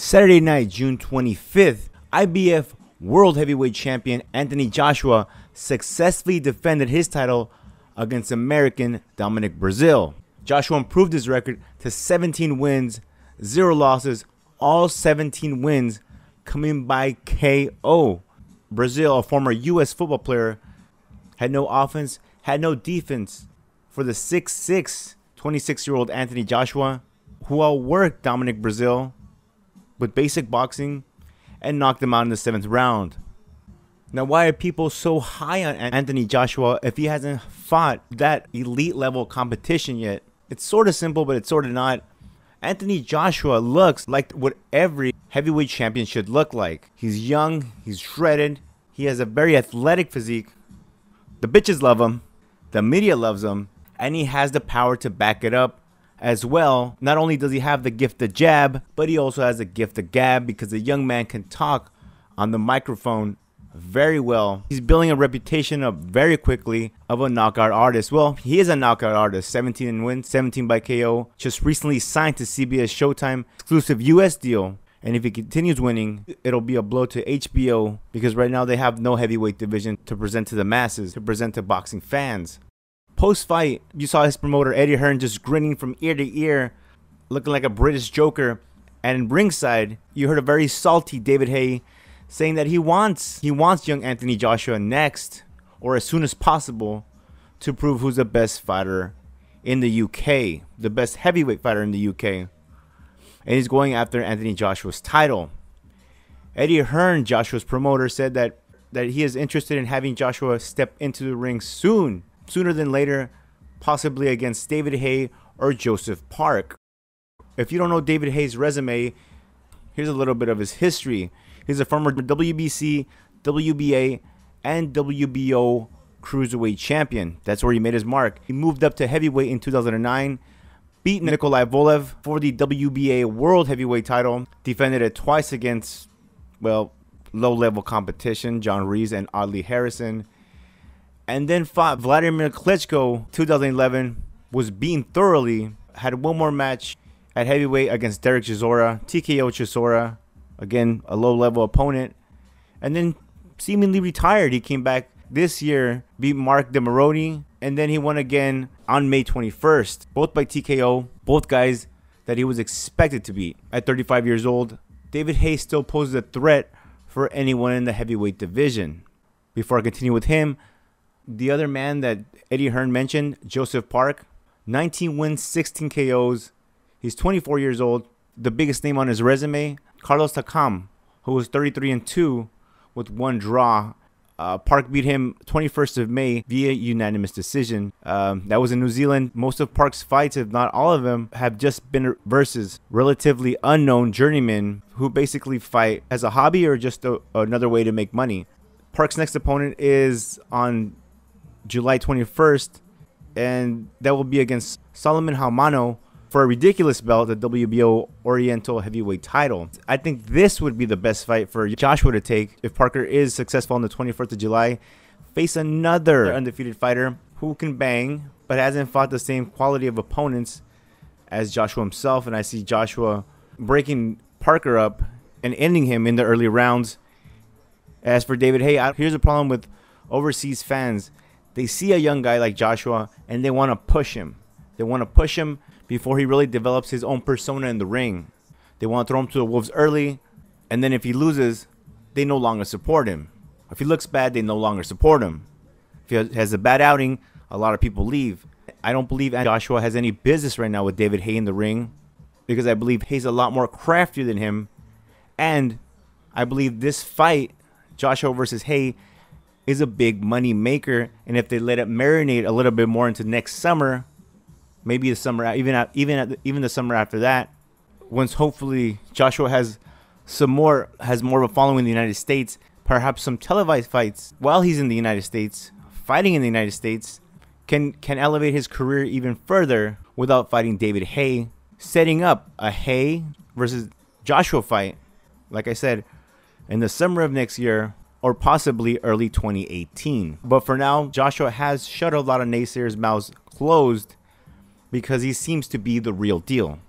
Saturday night, June 25th, IBF World Heavyweight Champion Anthony Joshua successfully defended his title against American Dominic Breazeale. Joshua improved his record to 17 wins, 0 losses, all 17 wins coming by KO. Breazeale, a former U.S. football player, had no offense, had no defense for the 6'6", 26-year-old Anthony Joshua, who outworked Dominic Breazeale with basic boxing and knocked him out in the 7th round. Now, why are people so high on Anthony Joshua if he hasn't fought that elite level competition yet? It's sort of simple, but it's sort of not. Anthony Joshua looks like what every heavyweight champion should look like. He's young, he's shredded, he has a very athletic physique. The bitches love him, the media loves him, and he has the power to back it up as well. Not only does he have the gift of jab, but he also has the gift of gab, because the young man can talk on the microphone very well. He's building a reputation up very quickly of a knockout artist. Well, he is a knockout artist. 17 wins, 17 by KO. Just recently signed to CBS Showtime exclusive US deal. And if he continues winning, it'll be a blow to HBO, because right now they have no heavyweight division to present to the masses, to present to boxing fans. Post-fight, you saw his promoter Eddie Hearn just grinning from ear to ear, looking like a British Joker. And ringside, you heard a very salty David Haye saying that he wants young Anthony Joshua next, or as soon as possible, to prove who's the best fighter in the UK, the best heavyweight fighter in the UK. And he's going after Anthony Joshua's title. Eddie Hearn, Joshua's promoter, said that he is interested in having Joshua step into the ring sooner than later, possibly against David Haye or Joseph Park. If you don't know David Haye's resume, here's a little bit of his history. He's a former WBC, WBA, and WBO cruiserweight champion. That's where he made his mark. He moved up to heavyweight in 2009, beat Nikolai Volkov for the WBA World Heavyweight title, defended it twice against, well, low-level competition, John Reese and Audley Harrison, and then fought Vladimir Klitschko 2011, was beaten thoroughly, had one more match at heavyweight against Derek Chisora, TKO Chisora, again, a low-level opponent, and then seemingly retired. He came back this year, beat Mark DeMaroni, and then he won again on May 21st, both by TKO, both guys that he was expected to beat. At 35 years old, David Haye still poses a threat for anyone in the heavyweight division. Before I continue with him, the other man that Eddie Hearn mentioned, Joseph Park, 19 wins, 16 KOs. He's 24 years old. The biggest name on his resume, Carlos Takam, who was 33-2 with 1 draw. Park beat him 21st of May via unanimous decision. That was in New Zealand. Most of Park's fights, if not all of them, have just been versus relatively unknown journeymen who basically fight as a hobby or just another way to make money. Park's next opponent is on July 21st, and that will be against Solomon Haumano for a ridiculous belt, the WBO Oriental Heavyweight title. I think this would be the best fight for Joshua to take if Parker is successful on the 21st of July. Face another undefeated fighter who can bang, but hasn't fought the same quality of opponents as Joshua himself. And I see Joshua breaking Parker up and ending him in the early rounds. As for David Haye, here's a problem with overseas fans. They see a young guy like Joshua and they want to push him. They want to push him before he really develops his own persona in the ring. They want to throw him to the wolves early, and then if he loses, they no longer support him. If he looks bad, they no longer support him. If he has a bad outing, a lot of people leave. I don't believe Joshua has any business right now with David Haye in the ring, because I believe Haye's a lot more crafty than him, and I believe this fight, Joshua versus Haye, is a big money maker, and if they let it marinate a little bit more into next summer, maybe the summer, even the summer after that, once hopefully Joshua has more of a following in the United States, perhaps some televised fights while he's in the United States, fighting in the United States, can elevate his career even further without fighting David Haye, setting up a Haye versus Joshua fight, like I said, in the summer of next year or possibly early 2018. But for now, Joshua has shut a lot of naysayers' mouths closed, because he seems to be the real deal.